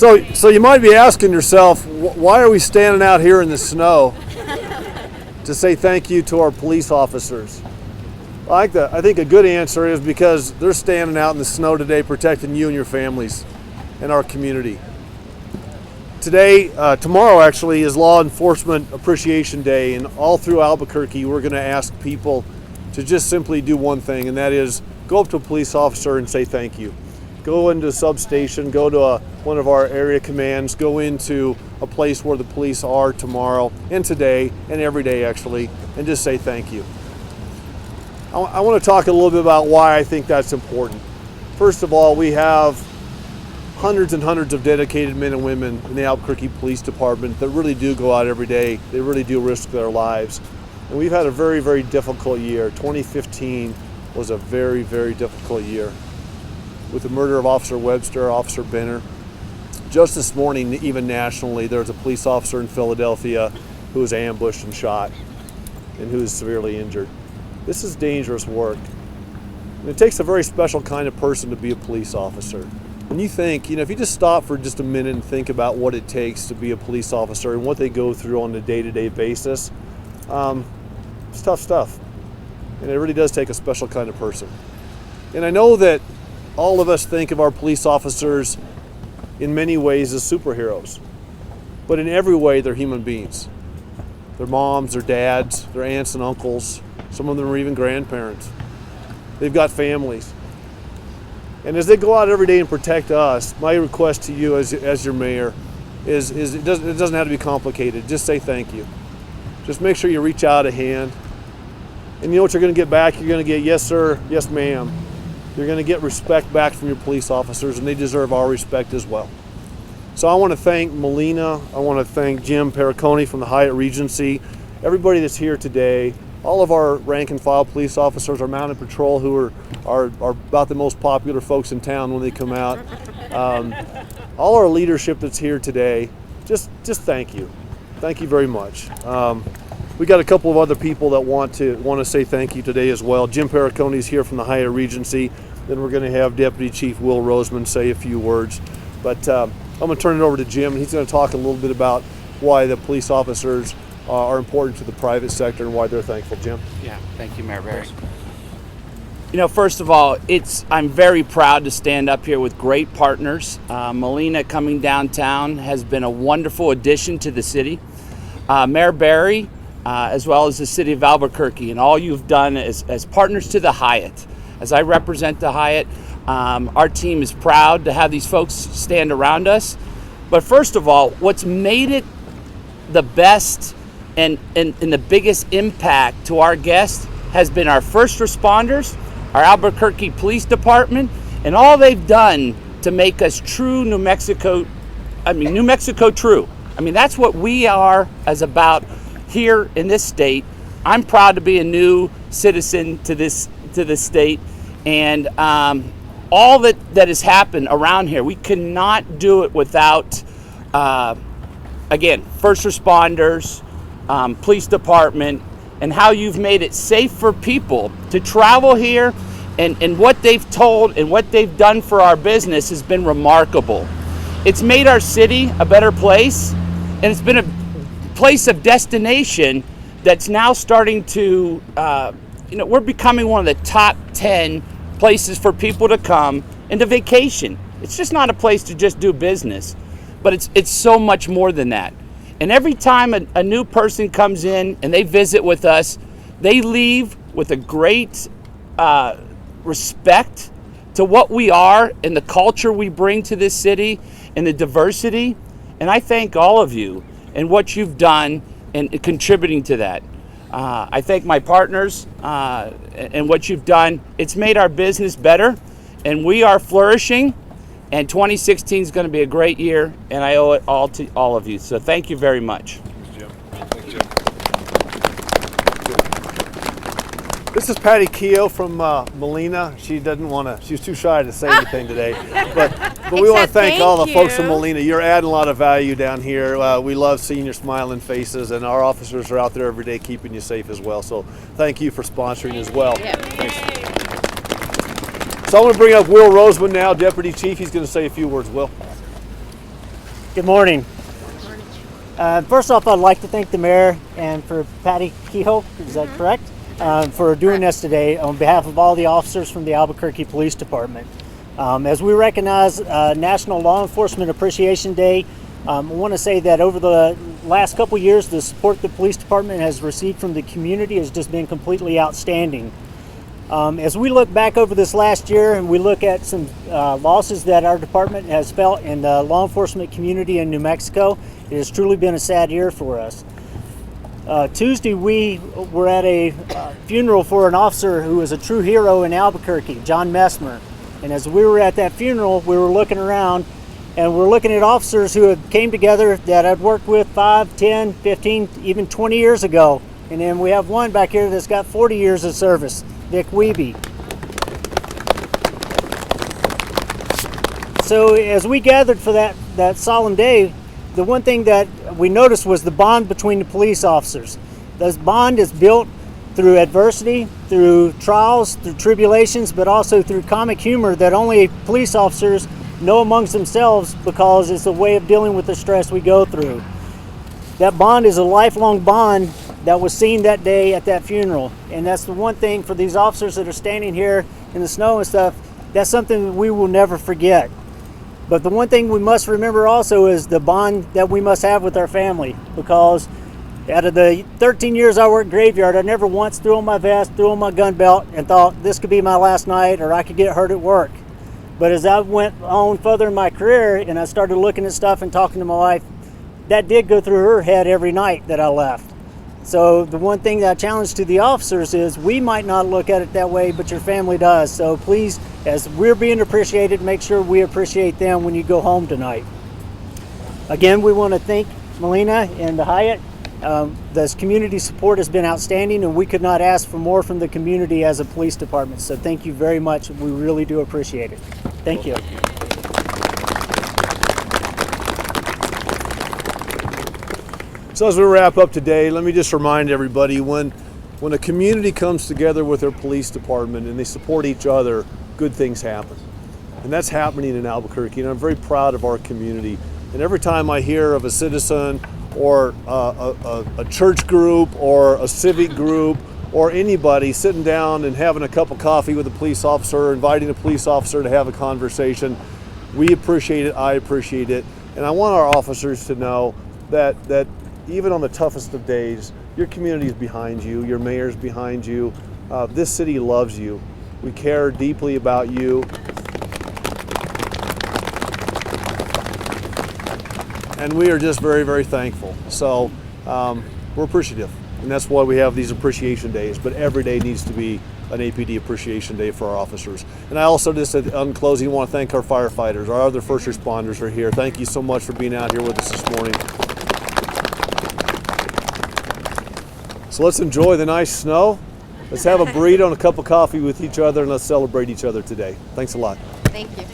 So you might be asking yourself, why are we standing out here in the snow to say thank you to our police officers? I think a good answer is because they're standing out in the snow today protecting you and your families and our community. Tomorrow actually is Law Enforcement Appreciation Day, and all through Albuquerque we're going to ask people to just simply do one thing, and that is go up to a police officer and say thank you. Go into a substation, go to one of our area commands, go into a place where the police are tomorrow and today and every day actually, and just say thank you. I want to talk a little bit about why I think that's important. First of all, we have hundreds and hundreds of dedicated men and women in the Albuquerque Police Department that really do go out every day. They really do risk their lives. And we've had a very, very difficult year. 2015 was a very, very difficult year, with the murder of Officer Webster, Officer Benner. Just this morning, even nationally, there was a police officer in Philadelphia who was ambushed and shot and who is severely injured. This is dangerous work. And it takes a very special kind of person to be a police officer. When you think, if you just stop for just a minute and think about what it takes to be a police officer and what they go through on a day-to-day basis, it's tough stuff. And it really does take a special kind of person. And I know that all of us think of our police officers in many ways as superheroes, but in every way they're human beings. They're moms, they're dads, they're aunts and uncles. Some of them are even grandparents. They've got families. And as they go out every day and protect us, my request to you as your mayor is it doesn't have to be complicated. Just say thank you. Just make sure you reach out a hand. And you know what you're going to get back? You're going to get yes sir, yes ma'am. You're going to get respect back from your police officers, and they deserve our respect as well. So I want to thank Molina. I want to thank Jim Pericone from the Hyatt Regency, everybody that's here today, all of our rank and file police officers, our mounted patrol who are about the most popular folks in town when they come out. All our leadership that's here today, just thank you. Thank you very much. We got a couple of other people that want to say thank you today as well. Jim Pericone is here from the Hyatt Regency. Then we're going to have Deputy Chief Will Roseman say a few words. But I'm going to turn it over to Jim, and he's going to talk a little bit about why the police officers are important to the private sector and why they're thankful. Jim? Yeah, thank you, Mayor Barry. First of all, I'm very proud to stand up here with great partners. Molina coming downtown has been a wonderful addition to the city. Mayor Barry, as well as the city of Albuquerque, and all you've done as partners to the Hyatt. As I represent the Hyatt, our team is proud to have these folks stand around us. But first of all, what's made it the best and the biggest impact to our guests has been our first responders, our Albuquerque Police Department, and all they've done to make us true New Mexico true. That's what we are as about here in this state. I'm proud to be a new citizen to this state, and all that has happened around here, we cannot do it without, again, first responders, police department, and how you've made it safe for people to travel here, and what they've told and what they've done for our business has been remarkable. It's made our city a better place, and it's been a place of destination that's now starting to, we're becoming one of the top 10 places for people to come and to vacation. It's just not a place to just do business, but it's so much more than that. And every time a new person comes in and they visit with us, they leave with a great respect to what we are and the culture we bring to this city and the diversity. And I thank all of you and what you've done and contributing to that. I thank my partners and what you've done. It's made our business better, and we are flourishing. And 2016 is going to be a great year, and I owe it all to all of you. So thank you very much. Thanks, Jim. Thanks, Jim. This is Patty Kehoe from Molina. She was too shy to say anything today. But we want to thank all the folks from Molina. You're adding a lot of value down here. We love seeing your smiling faces, and our officers are out there every day keeping you safe as well. So thank you for sponsoring as well. Yeah. Thanks. So I'm going to bring up Will Roseman now, Deputy Chief. He's going to say a few words. Will. Good morning. First off, I'd like to thank the mayor and for Patty Kehoe, is that correct? For doing this today on behalf of all the officers from the Albuquerque Police Department. As we recognize National Law Enforcement Appreciation Day, I want to say that over the last couple years, the support the police department has received from the community has just been completely outstanding. As we look back over this last year and we look at some losses that our department has felt in the law enforcement community in New Mexico, it has truly been a sad year for us. Tuesday, we were at a funeral for an officer who was a true hero in Albuquerque, John Messmer. And as we were at that funeral, we were looking around and we're looking at officers who had came together that I'd worked with 5, 10, 15, even 20 years ago. And then we have one back here that's got 40 years of service, Vic Wiebe. So as we gathered for that solemn day, the one thing that we noticed was the bond between the police officers. This bond is built through adversity, through trials, through tribulations, but also through comic humor that only police officers know amongst themselves because it's a way of dealing with the stress we go through. That bond is a lifelong bond that was seen that day at that funeral. And that's the one thing for these officers that are standing here in the snow and stuff, that's something that we will never forget. But the one thing we must remember also is the bond that we must have with our family, because out of the 13 years I worked graveyard, I never once threw on my vest, threw on my gun belt and thought this could be my last night or I could get hurt at work. But as I went on further in my career and I started looking at stuff and talking to my wife, that did go through her head every night that I left. So the one thing that I challenge to the officers is we might not look at it that way, but your family does. So please, as we're being appreciated, make sure we appreciate them when you go home tonight. Again, we want to thank Molina and the Hyatt. This community support has been outstanding, and we could not ask for more from the community as a police department. So thank you very much. We really do appreciate it. Thank you. So as we wrap up today, let me just remind everybody, when a community comes together with their police department and they support each other, good things happen. And that's happening in Albuquerque, and I'm very proud of our community. And every time I hear of a citizen or a church group or a civic group or anybody sitting down and having a cup of coffee with a police officer, inviting a police officer to have a conversation, we appreciate it, I appreciate it. And I want our officers to know that even on the toughest of days, your community is behind you, your mayor's behind you. This city loves you. We care deeply about you. And we are just very, very thankful. So we're appreciative. And that's why we have these appreciation days. But every day needs to be an APD appreciation day for our officers. And I also just, on closing, want to thank our firefighters. Our other first responders are here. Thank you so much for being out here with us this morning. So let's enjoy the nice snow. Let's have a burrito and a cup of coffee with each other, and let's celebrate each other today. Thanks a lot. Thank you.